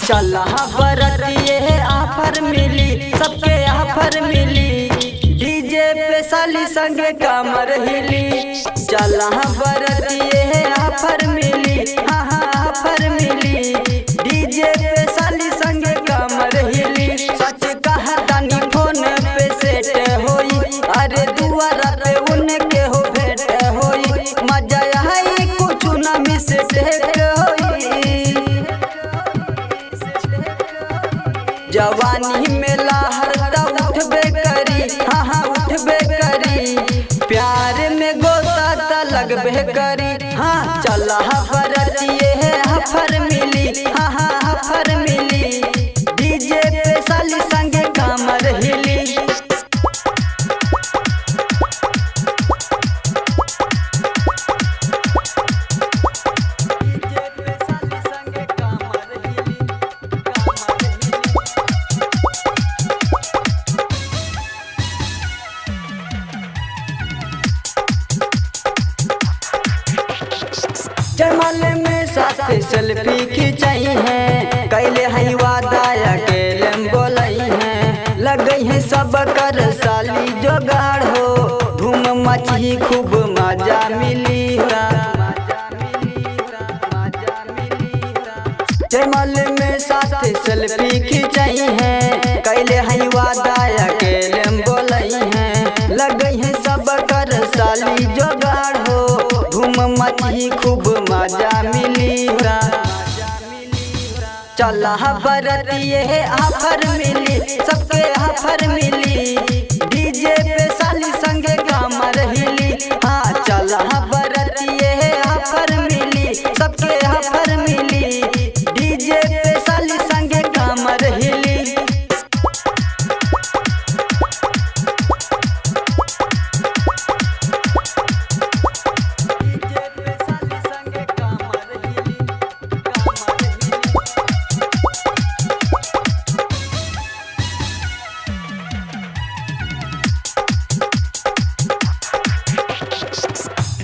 चला बरतिए ऑफर मिली, सबके ऑफर मिली, डीजे पे साली संगे कमर हिली। चला बरतिए ऑफर मिली, हाँ हाँ ऑफर मिली, डीजे पे साली संगे कमर हिली। सच कहा तानी फोन पे सेट होई, अरे दुआरा पे उनके हो भेंट होई, मजा आई कुछ ना मिस जवानी में लहरता उठबे करी, हाँ हाँ उठबे करी, प्यार में गोता लगबे करी। हाँ चला बरतिए ऑफर मिली, हाँ हाँ ऑफर मिली, डीजे पे साली संगे कमर हिली। जयमाल में साथ सेल्फी खिंचाई है, कैले है वादा अकेले बोलई है, लग गई है सब कर साली जोगाड़ हो, धूम मची खूब मजा मिली। जयमाल में साथ सेल्फी खिंचाई है, कैले है वादा अकेले बोलई है, लग गई है सब कर साली जोगाड़ हो, धूम मची खूब मजा मिली। चला बरतिए ऑफर मिली, सबके ऑफर मिली, डीजे पे साली संगे कमर हिली। हाँ चला बरतिए ऑफर मिली, सबके ऑफर मिली, डीजे पे साली संगे कमर हिली।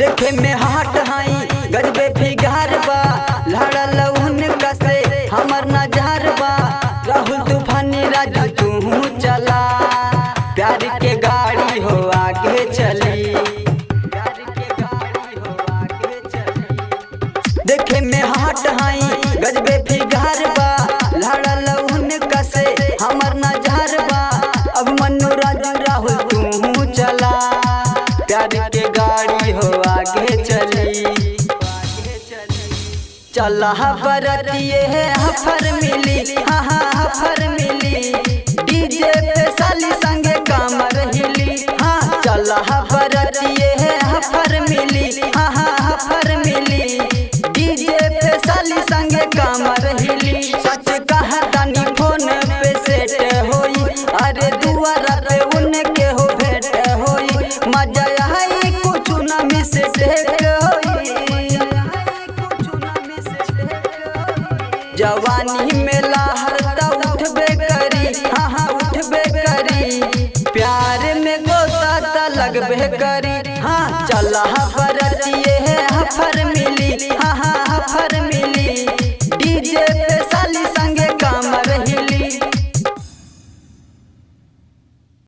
देखे में हाट हाई गजबे फिगार बा, लड़ल उनका से हमर नजर बा, राहुल तूफानी राजू तू चला, प्यार के गाड़ी हो आगे चली, प्यार के गाड़ी हो आगे चली। देखे में हाट हाई गजबे फिगार बा, लड़ल उनका से हमर नजर बा, अब मनु राजू राहुल तू चला, प्यार के गाड़ी हो आगे चली। चला बरतिए ऑफर मिली, हाँ हाँ ऑफर मिली, डीजे पे साली संगे कमर हिली। हाँ चला बरतिए ऑफर मिली, हाँ हाँ ऑफर मिली, डीजे पे साली संगे कमर हिली। सच कहा तानी फोन पे सेट होई, अरे दुआरा पे उनके हो भेंट होई, मजा आई कुछ ना मिस जवानी में लहरता उठबे करी, हाँ हाँ उठबे करी, प्यार में गोता लगबे करी। हाँ चला बरतिए